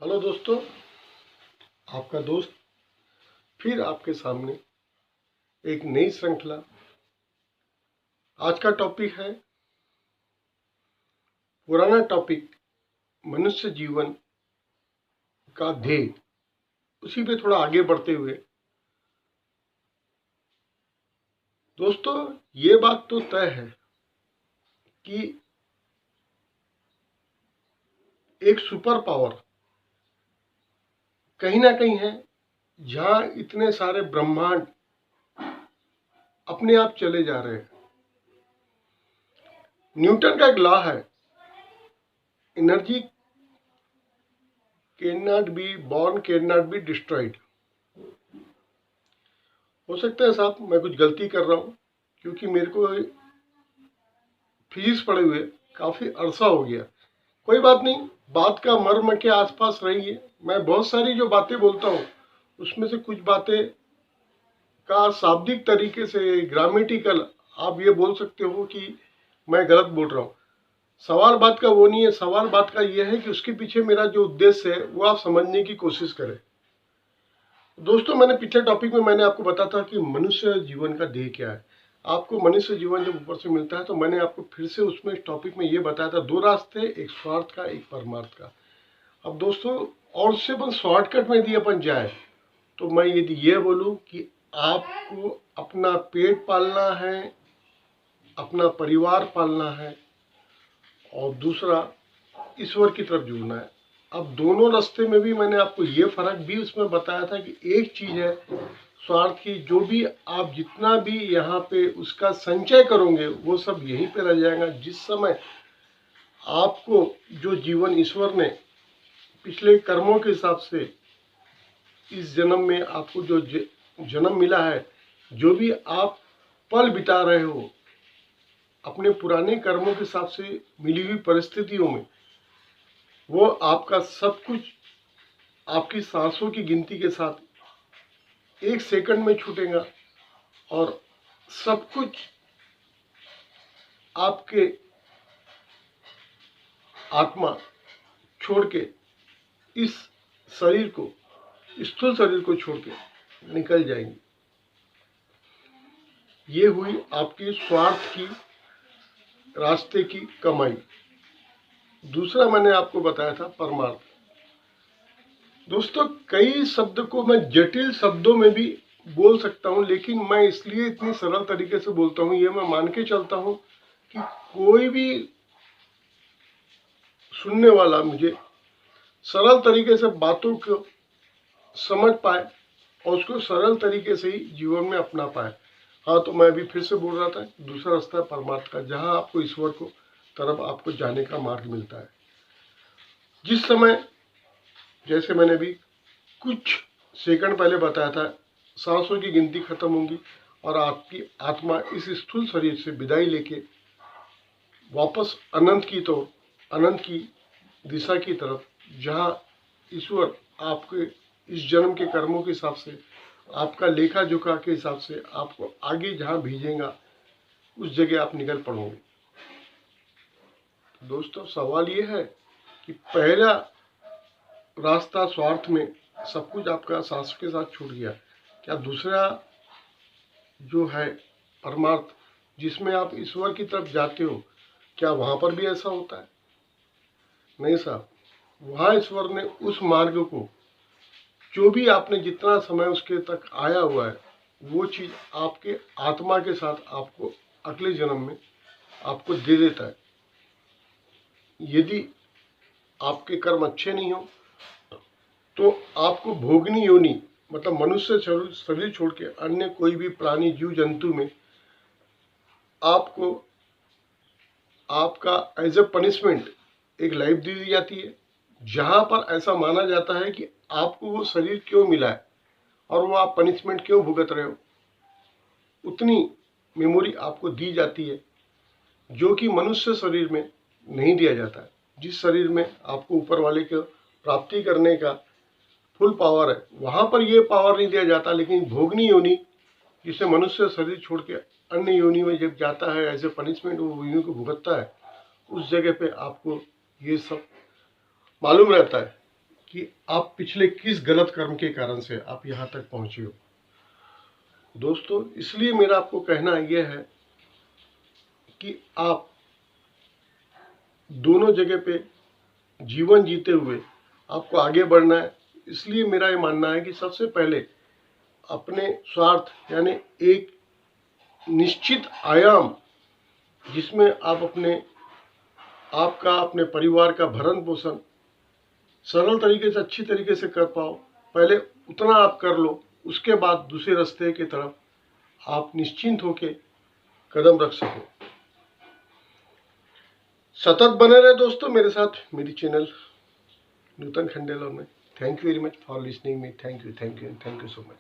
Hello दोस्तों, आपका दोस्त फिर आपके सामने एक नई श्रृंखला। आज का टॉपिक है पुराना टॉपिक, मनुष्य जीवन का ध्येय। उसी पे थोड़ा आगे बढ़ते हुए दोस्तों, ये बात तो तय है कि एक सुपर पावर कहीं ना कहीं है, जहां इतने सारे ब्रह्मांड अपने आप चले जा रहे हैं। न्यूटन का एक लॉ है, energy can not be born, can not be destroyed. हो सकता है साहब मैं कुछ गलती कर रहा हूँ, क्योंकि मेरे को फिजिक्स पढ़े हुए काफ़ी अरसा हो गया। कोई बात नहीं, बात का मर्म के आसपास रहिए। मैं बहुत सारी जो बातें बोलता हूँ उसमें से कुछ बातें का शाब्दिक तरीके से, ग्रामेटिकल, आप ये बोल सकते हो कि मैं गलत बोल रहा हूँ। सवाल बात का वो नहीं है, सवाल बात का ये है कि उसके पीछे मेरा जो उद्देश्य है वो आप समझने की कोशिश करें। दोस्तों, मैंने पिछले टॉपिक में मैंने आपको बताया था कि मनुष्य जीवन का ध्येय क्या है। आपको मनुष्य जीवन जब ऊपर से मिलता है तो मैंने आपको फिर से उसमें इस टॉपिक में ये बताया था, दो रास्ते, एक स्वार्थ का, एक परमार्थ का। अब दोस्तों, और उससे अपन शॉर्टकट में यदि अपन जाए तो मैं यदि ये बोलूँ कि आपको अपना पेट पालना है, अपना परिवार पालना है, और दूसरा ईश्वर की तरफ जुड़ना है। अब दोनों रास्ते में भी मैंने आपको ये फर्क भी उसमें बताया था कि एक चीज है स्वार्थ की, जो भी आप जितना भी यहाँ पे उसका संचय करोगे वो सब यहीं पे रह जाएगा। जिस समय आपको जो जीवन ईश्वर ने पिछले कर्मों के हिसाब से इस जन्म में आपको जो जन्म मिला है, जो भी आप पल बिता रहे हो अपने पुराने कर्मों के हिसाब से मिली हुई परिस्थितियों में, वो आपका सब कुछ आपकी सांसों की गिनती के साथ एक सेकंड में छूटेगा, और सब कुछ आपके आत्मा छोड़ के इस शरीर को, स्थूल शरीर को छोड़ के निकल जाएंगी। ये हुई आपकी स्वार्थ की रास्ते की कमाई। दूसरा मैंने आपको बताया था परमार्थ। दोस्तों, कई शब्द को मैं जटिल शब्दों में भी बोल सकता हूँ, लेकिन मैं इसलिए इतनी सरल तरीके से बोलता हूँ, ये मैं मान के चलता हूँ कि कोई भी सुनने वाला मुझे सरल तरीके से बातों को समझ पाए और उसको सरल तरीके से ही जीवन में अपना पाए। हाँ, तो मैं अभी फिर से बोल रहा था, दूसरा रास्ता है परमार्थ का, जहाँ आपको ईश्वर को तरफ आपको जाने का मार्ग मिलता है। जिस समय, जैसे मैंने भी कुछ सेकंड पहले बताया था, सांसों की गिनती खत्म होगी और आपकी आत्मा इस स्थूल शरीर से विदाई लेके वापस अनंत की, तो अनंत की दिशा की तरफ, जहाँ ईश्वर आपके इस जन्म के कर्मों के हिसाब से, आपका लेखा जोखा के हिसाब से आपको आगे जहाँ भेजेगा उस जगह आप निकल पड़ोगे। दोस्तों, सवाल ये है कि पहला रास्ता स्वार्थ में सब कुछ आपका सांस के साथ छूट गया, क्या दूसरा जो है परमार्थ, जिसमें आप ईश्वर की तरफ जाते हो, क्या वहां पर भी ऐसा होता है? नहीं साहब, वहां ईश्वर ने उस मार्ग को, जो भी आपने जितना समय उसके तक आया हुआ है, वो चीज आपके आत्मा के साथ आपको अगले जन्म में आपको दे देता है। यदि आपके कर्म अच्छे नहीं हो तो आपको भोगनी योनि, मतलब मनुष्य शरीर छोड़ के अन्य कोई भी प्राणी, जीव जंतु में आपको आपका एज ए पनिशमेंट एक लाइफ दे दी जाती है, जहां पर ऐसा माना जाता है कि आपको वो शरीर क्यों मिला है और वो आप पनिशमेंट क्यों भुगत रहे हो, उतनी मेमोरी आपको दी जाती है, जो कि मनुष्य शरीर में नहीं दिया जाता है। जिस शरीर में आपको ऊपर वाले को प्राप्ति करने का फुल पावर है, वहां पर ये पावर नहीं दिया जाता। लेकिन भोगनी योनि, जिसे मनुष्य शरीर छोड़ के अन्य योनि में जब जाता है एज ए पनिशमेंट, वो योनि को भुगतता है, उस जगह पे आपको ये सब मालूम रहता है कि आप पिछले किस गलत कर्म के कारण से आप यहाँ तक पहुँचे हो। दोस्तों, इसलिए मेरा आपको कहना यह है कि आप दोनों जगह पे जीवन जीते हुए आपको आगे बढ़ना है। इसलिए मेरा ये मानना है कि सबसे पहले अपने स्वार्थ यानी एक निश्चित आयाम जिसमें आप अपने परिवार का भरण पोषण सरल तरीके से अच्छी तरीके से कर पाओ, पहले उतना आप कर लो। उसके बाद दूसरे रास्ते की तरफ आप निश्चिंत होकर कदम रख सको। सतत बने रहे दोस्तों मेरे साथ मेरी चैनल नूतन खंडेलवाल में। Thank you very much for listening me. Thank you so much.